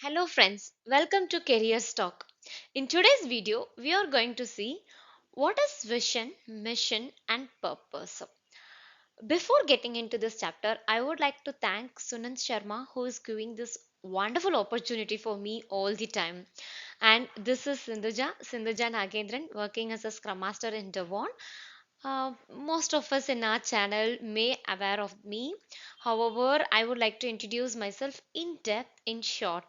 Hello friends, welcome to Career Talk. In today's video, we are going to see what is vision, mission and purpose. Before getting into this chapter, I would like to thank Sunand Sharma who is giving this wonderful opportunity for me all the time. And this is Sindhuja Nagendran working as a Scrum Master in Devon. Most of us in our channel may aware of me. However, I would like to introduce myself in depth in short.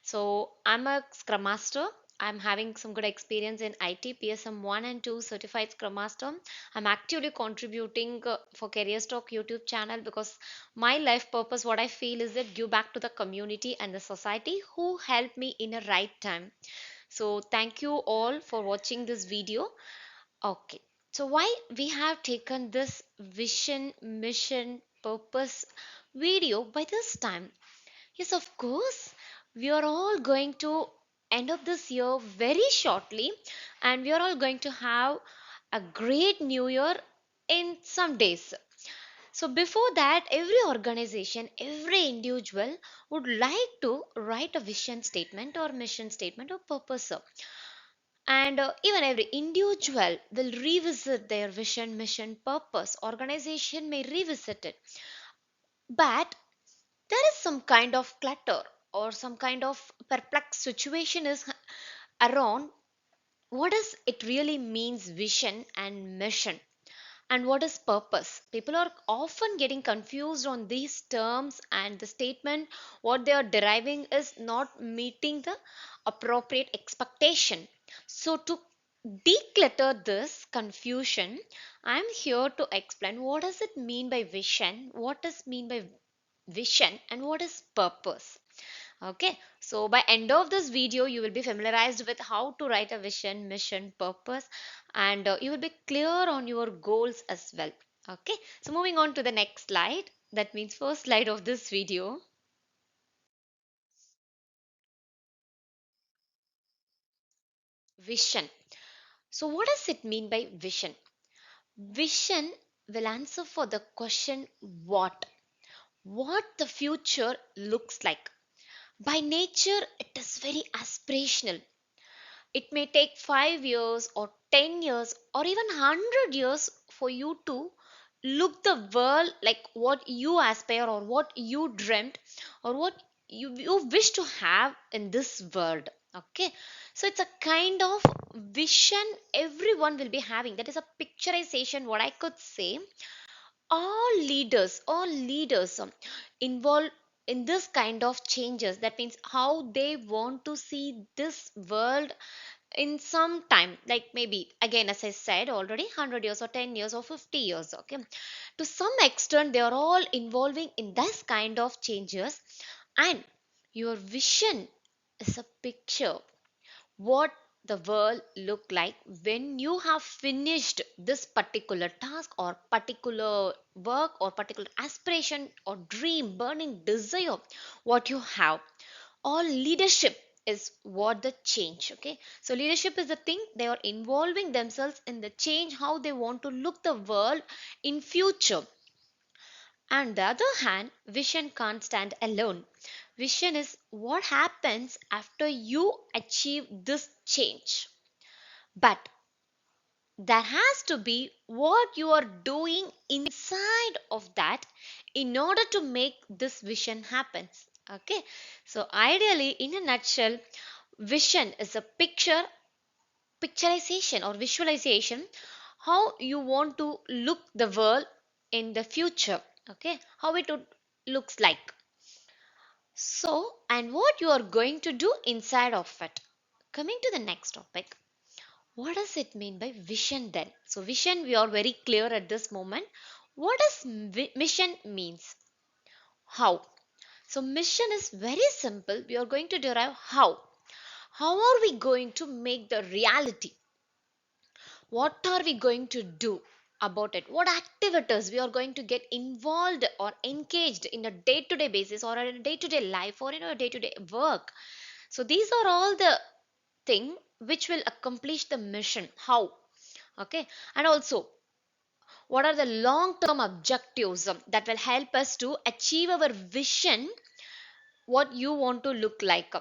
So I'm a Scrum Master. I'm having some good experience in IT PSM 1 and 2 certified Scrum Master. I'm actively contributing for Career Talk YouTube channel because my life purpose, what I feel is that give back to the community and the society who helped me in a right time. So thank you all for watching this video. Okay, so why we have taken this vision, mission, purpose video by this time? Yes, of course, we are all going to end of this year very shortly, and we are all going to have a great new year in some days. So, before that, every organization, every individual would like to write a vision statement or mission statement or purpose. And even every individual will revisit their vision, mission, purpose. Organization may revisit it. But there is some kind of clutter or some kind of perplexed situation is around what does it really means vision and mission and what is purpose. People are often getting confused on these terms, and the statement what they are deriving is not meeting the appropriate expectation. So to declutter this confusion, I am here to explain what does it mean by vision, what does mean by vision and what is purpose. Okay, so by end of this video you will be familiarized with how to write a vision, mission, purpose, and you will be clear on your goals as well. Okay, so moving on to the next slide, that means first slide of this video. Vision. So what does it mean by vision? Vision will answer for the question what the future looks like. By nature it is very aspirational. It may take 5 years or 10 years or even 100 years for you to look the world like what you aspire or what you dreamt or what you wish to have in this world. Okay, so it's a kind of vision everyone will be having. That is a picturization, what I could say. All leaders involved in this kind of changes. That means how they want to see this world in some time, like maybe again as I said already 100 years or 10 years or 50 years. Okay, to some extent they are all involving in this kind of changes, and your vision is a picture what the world look like when you have finished this particular task or particular work or particular aspiration or dream burning desire what you have. All leadership is what the change. Okay, so leadership is the thing they are involving themselves in the change how they want to look the world in future. And the other hand, vision can't stand alone. Vision is what happens after you achieve this change, but there has to be what you are doing inside of that in order to make this vision happen. Okay, so ideally in a nutshell, vision is a picturization or visualization how you want to look the world in the future. Okay, how it would looks like. So, and what you are going to do inside of it. Coming to the next topic, what does it mean by vision then? So, vision, we are very clear at this moment. What does mission means? How? So, mission is very simple. We are going to derive how. How are we going to make the reality? What are we going to do about it? What activities we are going to get involved or engaged in a day-to-day basis or in a day-to-day life or in a day-to-day work? So these are all the thing which will accomplish the mission. How? Okay, and also what are the long term objectives that will help us to achieve our vision what you want to look like.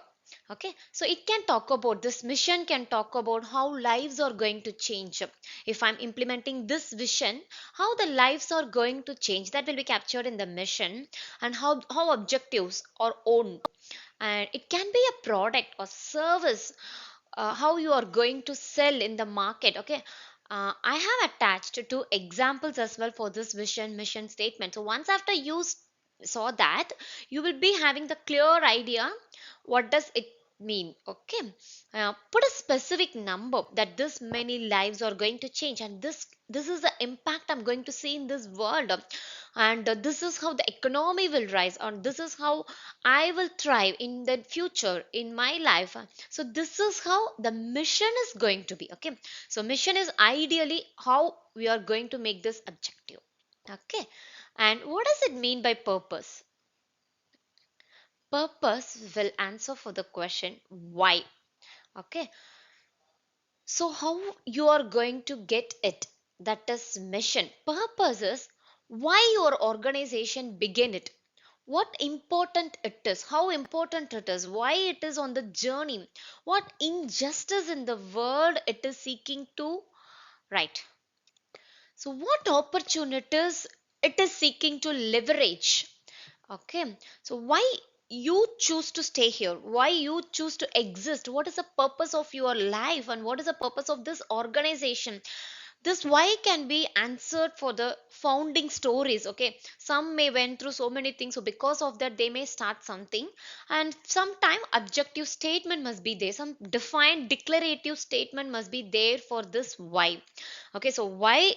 Okay, so it can talk about this mission, can talk about how lives are going to change. If I'm implementing this vision, how the lives are going to change, that will be captured in the mission. And how objectives are owned, and it can be a product or service, how you are going to sell in the market. Okay, I have attached two examples as well for this vision mission statement. So once after you saw that, you will be having the clear idea what does it mean. Okay, put a specific number that this many lives are going to change, and this is the impact I'm going to see in this world. And this is how the economy will rise, and this is how I will thrive in the future in my life. So this is how the mission is going to be. Okay, so mission is ideally how we are going to make this objective. Okay, and what does it mean by purpose? Purpose will answer for the question why. Okay, so how you are going to get it? That is mission. Purpose is why your organization begin it, what important it is, how important it is, why it is on the journey, what injustice in the world it is seeking to right. So what opportunities it is seeking to leverage. Okay, so why you choose to stay here, why you choose to exist, what is the purpose of your life, and what is the purpose of this organization. This why can be answered for the founding stories. Okay, some may went through so many things, so because of that they may start something. And sometime objective statement must be there, some defined declarative statement must be there for this why. Okay, so why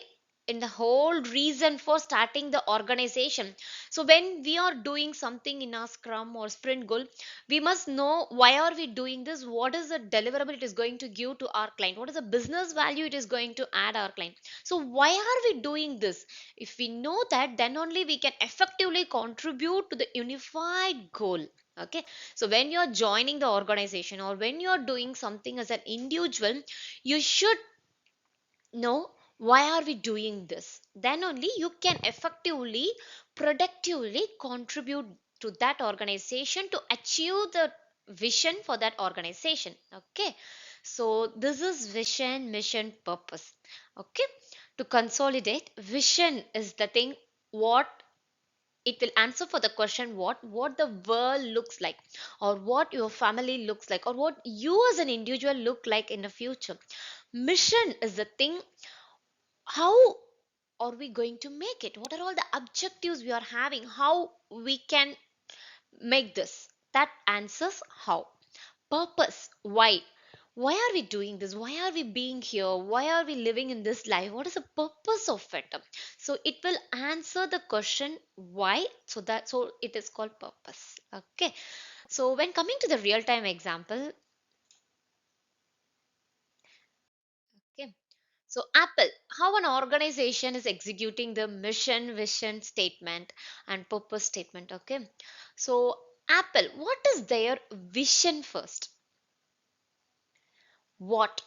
in the whole reason for starting the organization. So when we are doing something in our scrum or sprint goal, we must know why are we doing this, what is the deliverable it is going to give to our client, what is the business value it is going to add our client. So why are we doing this? If we know that, then only we can effectively contribute to the unified goal. Okay, so when you're joining the organization or when you're doing something as an individual, you should know why are we doing this, then only you can effectively productively contribute to that organization to achieve the vision for that organization. Okay, so this is vision mission purpose. Okay, to consolidate, vision is the thing what it will answer for the question what the world looks like, or what your family looks like, or what you as an individual look like in the future. Mission is the thing how are we going to make it, what are all the objectives we are having, how we can make this, that answers how. Purpose, why are we doing this, why are we being here, why are we living in this life, what is the purpose of it. So it will answer the question why, so it is called purpose. Okay, so when coming to the real time example. Okay, so, Apple, how an organization is executing the mission, vision statement, and purpose statement. Okay, so Apple, what is their vision first? What?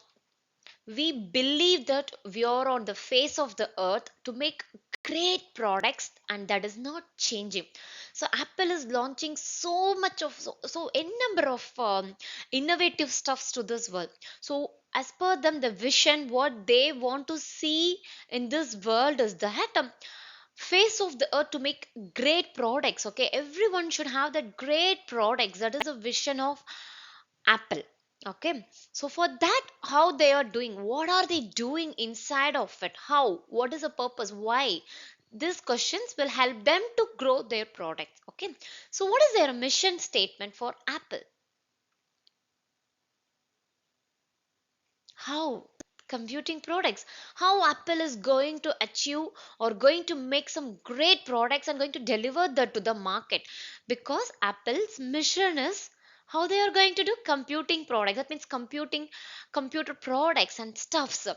We believe that we are on the face of the earth to make great products, and that is not changing. So Apple is launching so much of so a number of innovative stuffs to this world. So as per them, the vision what they want to see in this world is that face of the earth to make great products. Okay, everyone should have that great products, that is a vision of Apple. Okay, so for that, how they are doing, what are they doing inside of it, how, what is the purpose, why, these questions will help them to grow their products. Okay, so what is their mission statement for Apple? How computing products, how Apple is going to achieve or going to make some great products and going to deliver that to the market, because Apple's mission is how they are going to do computing products, that means computing computer products and stuffs.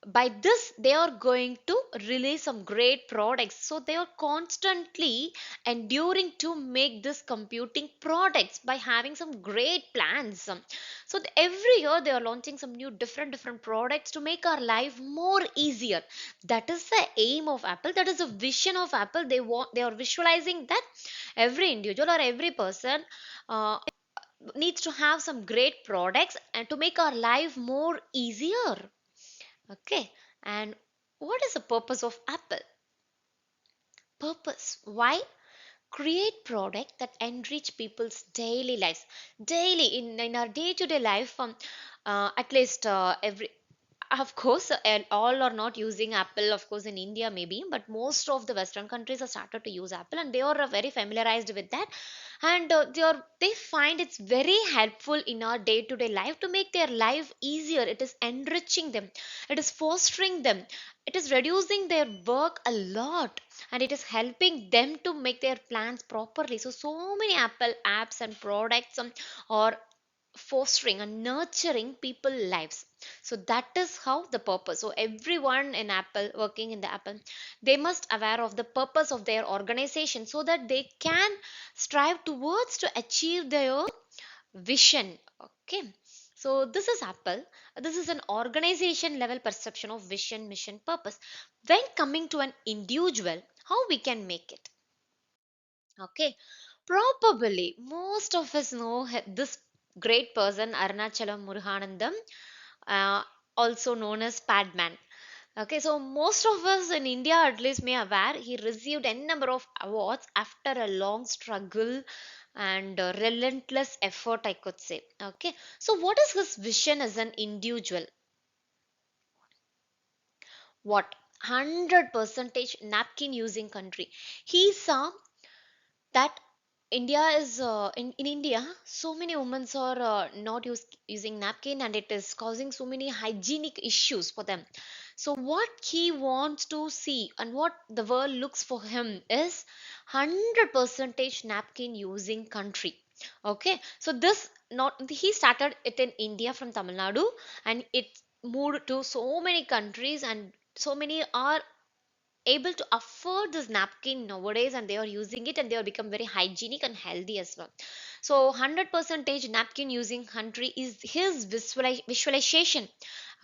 By this they are going to release some great products, so they are constantly enduring to make this computing products by having some great plans. So every year they are launching some new different products to make our life more easier. That is the aim of Apple, that is the vision of Apple. They are visualizing that every individual or every person uh, needs to have some great products and to make our life more easier. Okay, and what is the purpose of Apple? Purpose, why? Create product that enrich people's daily lives, daily in our day-to-day life. At least every, of course, all are not using Apple, of course, in India maybe, but most of the Western countries have started to use Apple and they are very familiarized with that. And they find it's very helpful in our day to day life to make their life easier. It is enriching them, it is fostering them, it is reducing their work a lot, and it is helping them to make their plans properly. So many Apple apps and products are fostering and nurturing people lives. So that is how the purpose. So everyone in Apple, working in the Apple, they must aware of the purpose of their organization so that they can strive towards to achieve their vision. Okay, so this is Apple. This is an organization level perception of vision, mission, purpose. When coming to an individual, how we can make it? Okay, probably most of us know this great person, Arunachalam Muruganandam, uh, also known as Padman. Okay, so most of us in India at least may aware he received n number of awards after a long struggle and relentless effort, I could say. Okay, so what is his vision as an individual? What? 100 percentage napkin using country. He saw that India is in India, so many women are not using napkin and it is causing so many hygienic issues for them. So what he wants to see and what the world looks for him is 100 percentage napkin using country. Okay, so this not he started it in India from Tamil Nadu and it moved to so many countries and so many are able to afford this napkin nowadays and they are using it and they are become very hygienic and healthy as well. So 100 percentage napkin using country is his visualization.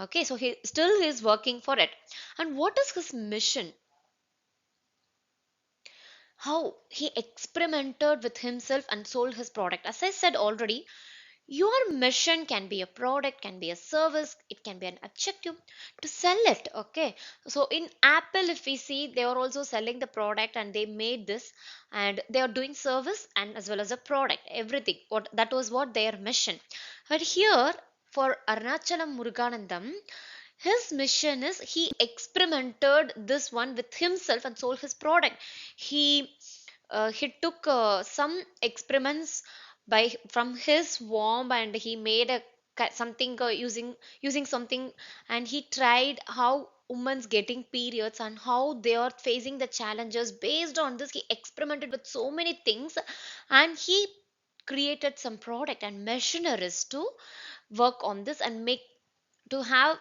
Okay, so he still is working for it. And what is his mission? How he experimented with himself and sold his product. As I said already, your mission can be a product, can be a service, it can be an objective to sell it. Okay, so in Apple, if we see, they are also selling the product and they made this and they are doing service and as well as a product, everything. What that was what their mission. But here for Arunachalam Muruganandam, his mission is he experimented this one with himself and sold his product. He took some experiments by from his womb and he made a something using something, and he tried how women's getting periods and how they are facing the challenges. Based on this, he experimented with so many things and he created some product and machineries to work on this and make to have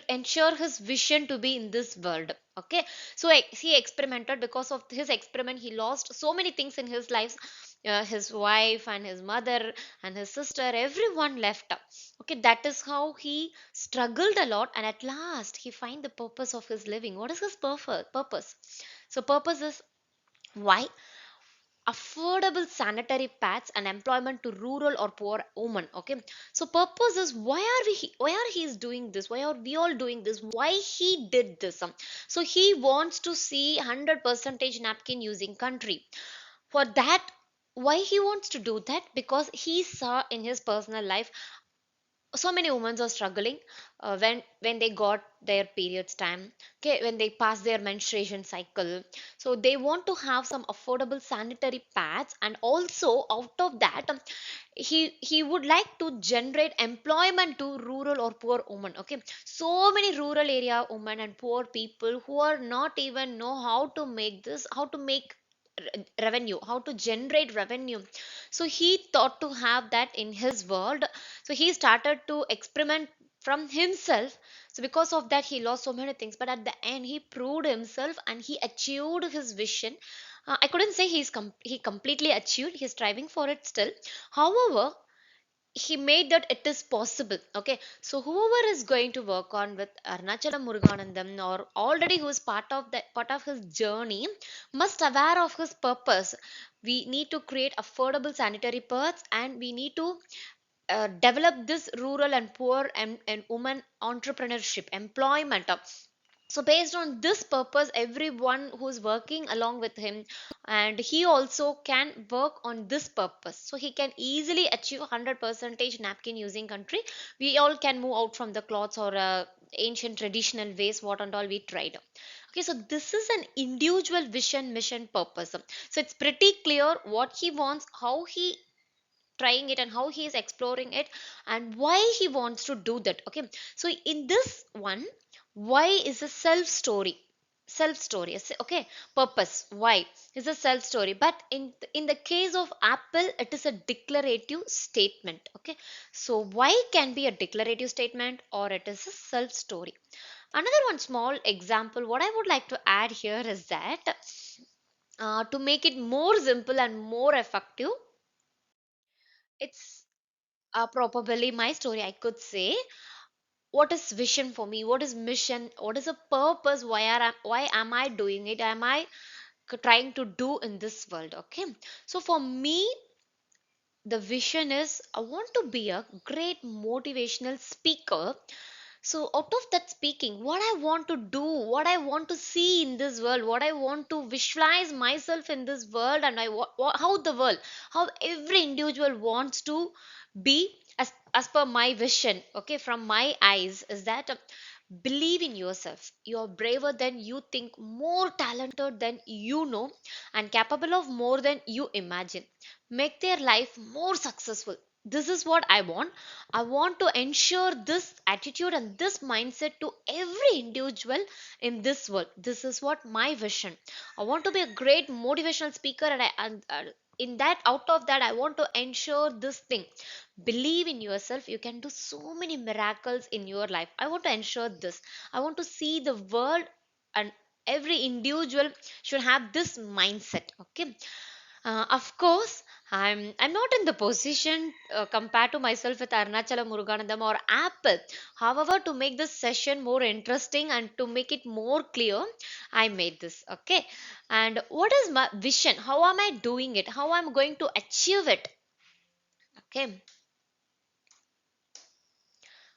ensure his vision to be in this world. Okay, so he experimented. Because of his experiment, he lost so many things in his life. His wife and his mother and his sister, everyone left. Okay, that is how he struggled a lot and at last he find the purpose of his living. What is his purpose? So purpose is why affordable sanitary pads and employment to rural or poor women. Okay, so purpose is why are he is doing this, why are we all doing this, why he did this. So he wants to see 100 percentage napkin using country. For that, why he wants to do that? Because he saw in his personal life so many women are struggling when they got their periods time. Okay, when they pass their menstruation cycle, so they want to have some affordable sanitary pads, and also out of that, he would like to generate employment to rural or poor women. Okay, so many rural area women and poor people who are not even know how to make this, how to make revenue, how to generate revenue. So he thought to have that in his world. So he started to experiment from himself. So because of that, he lost so many things, but at the end he proved himself and he achieved his vision. I couldn't say he completely achieved, he's striving for it still. However, he made that it is possible. Okay, so whoever is going to work on with Arunachala Muruganandam, or already who is part of his journey, must aware of his purpose. We need to create affordable sanitary pads, and we need to develop this rural and poor and women entrepreneurship employment. So based on this purpose, everyone who's working along with him, and he also can work on this purpose, so he can easily achieve 100 percentage napkin using country. We all can move out from the cloths or ancient traditional ways what and all we tried. Okay, so this is an individual vision, mission, purpose. So it's pretty clear what he wants, how he trying it, and how he is exploring it, and why he wants to do that. Okay, so in this one, why is a self story. Okay, purpose why is a self story, but in the case of Apple, it is a declarative statement. Okay, so why can be a declarative statement, or it is a self story. Another one small example what I would like to add here is that, to make it more simple and more effective, it's probably my story. I could say, what is vision for me, what is mission, what is a purpose, why am I doing it, am I trying to do in this world. Okay, so for me, the vision is I want to be a great motivational speaker. So out of that speaking, what I want to do, what I want to see in this world, what I want to visualize myself in this world, and how the world, how every individual wants to be, as per my vision. Okay, from my eyes, is that, believe in yourself. You're braver than you think, more talented than you know, and capable of more than you imagine. Make their life more successful. This is what I want. I want to ensure this attitude and this mindset to every individual in this world. This is what my vision. I want to be a great motivational speaker, and in that, out of that, I want to ensure this thing. Believe in yourself. You can do so many miracles in your life. I want to ensure this. I want to see the world, and every individual should have this mindset. Okay, of course, I'm not in the position, compared to myself with Arunachala Muruganandam or Apple. However, to make this session more interesting and to make it more clear, I made this. Okay, and what is my vision? How am I doing it? How I'm going to achieve it? Okay,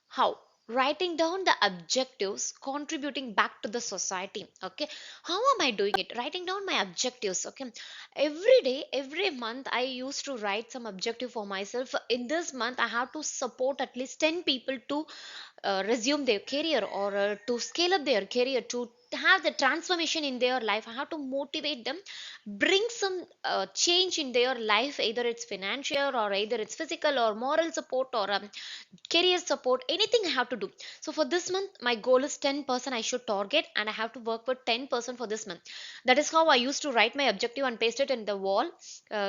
how? Writing down the objectives, contributing back to the society. Okay, how am I doing it? Writing down my objectives. Okay, every day, every month, I used to write some objective for myself. In this month, I have to support at least 10 people to resume their career, or to scale up their career, to have the transformation in their life. I have to motivate them, bring some change in their life, either it's financial, or either it's physical or moral support, or career support, anything I have to do. So for this month, my goal is 10% I should target, and I have to work for 10% for this month. That is how I used to write my objective and paste it in the wall,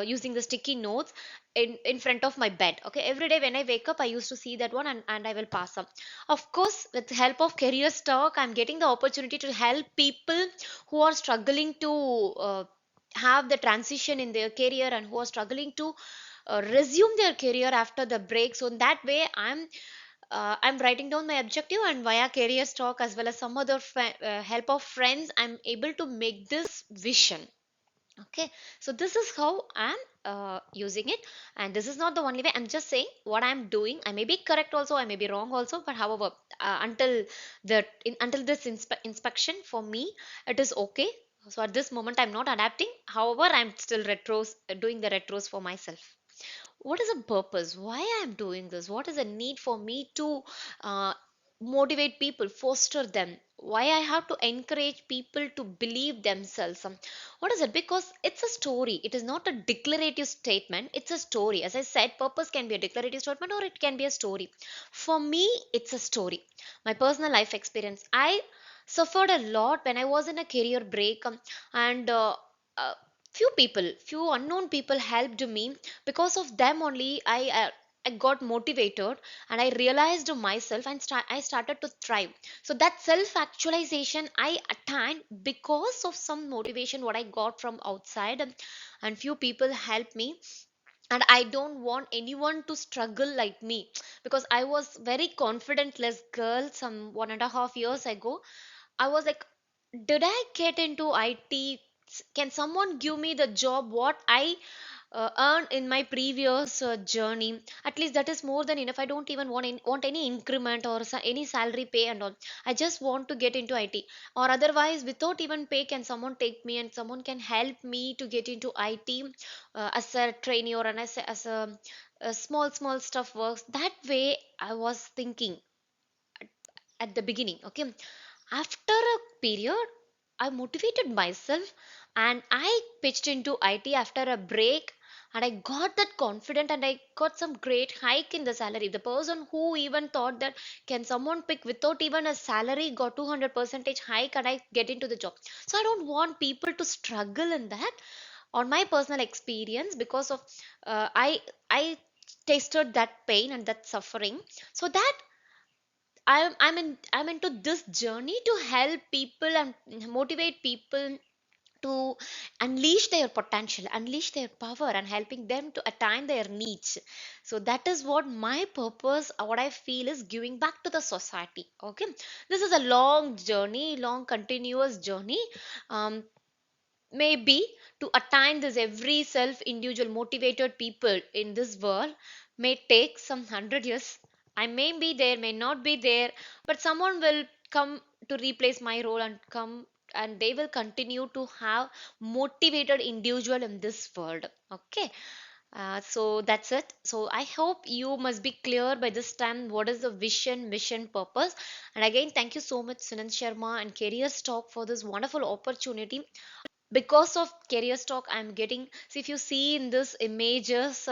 using the sticky notes in front of my bed. Okay, every day when I wake up, I used to see that one, and I will pass up. Of course, with the help of career stock, I'm getting the opportunity to help people who are struggling to have the transition in their career, and who are struggling to resume their career after the break. So in that way, I'm writing down my objective, and via career stock as well as some other help of friends, I'm able to make this vision. Okay, so this is how I'm using it, and this is not the only way. I'm just saying what I'm doing. I may be correct also, I may be wrong also, but however, until this inspection, for me, it is okay. So at this moment, I'm not adapting. However, I'm still doing the retros for myself. What is the purpose, why I am doing this, what is the need for me to uh, motivate people, foster them, why I have to encourage people to believe themselves. What is it? Because it's a story, it is not a declarative statement, it's a story. As I said, purpose can be a declarative statement, or it can be a story. For me, it's a story. My personal life experience, I suffered a lot when I was in a career break, and uh, few unknown people helped me. Because of them only, I got motivated, and I realized myself, and I started to thrive. So that self actualization I attained because of some motivation what I got from outside, and few people helped me. and I don't want anyone to struggle like me because I was very confident-less girl some 1.5 years ago. I was like, did I get into IT? Can someone give me the job what I earned in my previous journey? At least that is more than enough. I don't even want any increment or any salary pay and all. I just want to get into IT, or otherwise without even pay, can someone take me and someone can help me to get into IT as a trainee, or as a small stuff works. That way I was thinking at the beginning. Okay, after a period, I motivated myself and I pitched into IT after a break, and I got that confident and I got some great hike in the salary. The person who even thought that can someone pick without even a salary got 200 percentage hike and I get into the job. So I don't want people to struggle in that. On my personal experience, because of I tasted that pain and that suffering, so that I'm into this journey to help people and motivate people to unleash their potential, unleash their power, and helping them to attain their needs. So that is what my purpose, what I feel is giving back to the society. Okay, this is a long journey, long continuous journey. Um, Maybe to attain this, every self individual motivated people in this world may take some 100 years. I may be there, may not be there, but someone will come to replace my role and come, and they will continue to have motivated individual in this world. Okay, so that's it. So I hope you must be clear by this time what is the vision, mission, purpose. And again, thank you so much, Sunan Sharma and Career Talk, for this wonderful opportunity. Because of career stock, I'm getting, see, if you see in this images,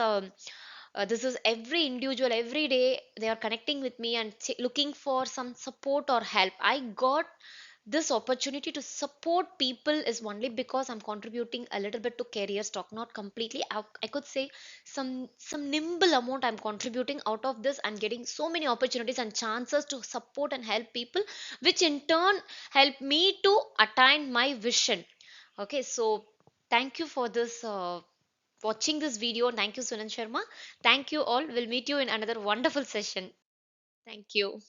this is every individual every day they are connecting with me and looking for some support or help. I got this opportunity to support people is only because I'm contributing a little bit to career stock, not completely. I could say some nimble amount I'm contributing out of this, and getting so many opportunities and chances to support and help people, which in turn help me to attain my vision. Okay, so thank you for this watching this video. Thank you, Sunan Sharma. Thank you all. We'll meet you in another wonderful session. Thank you.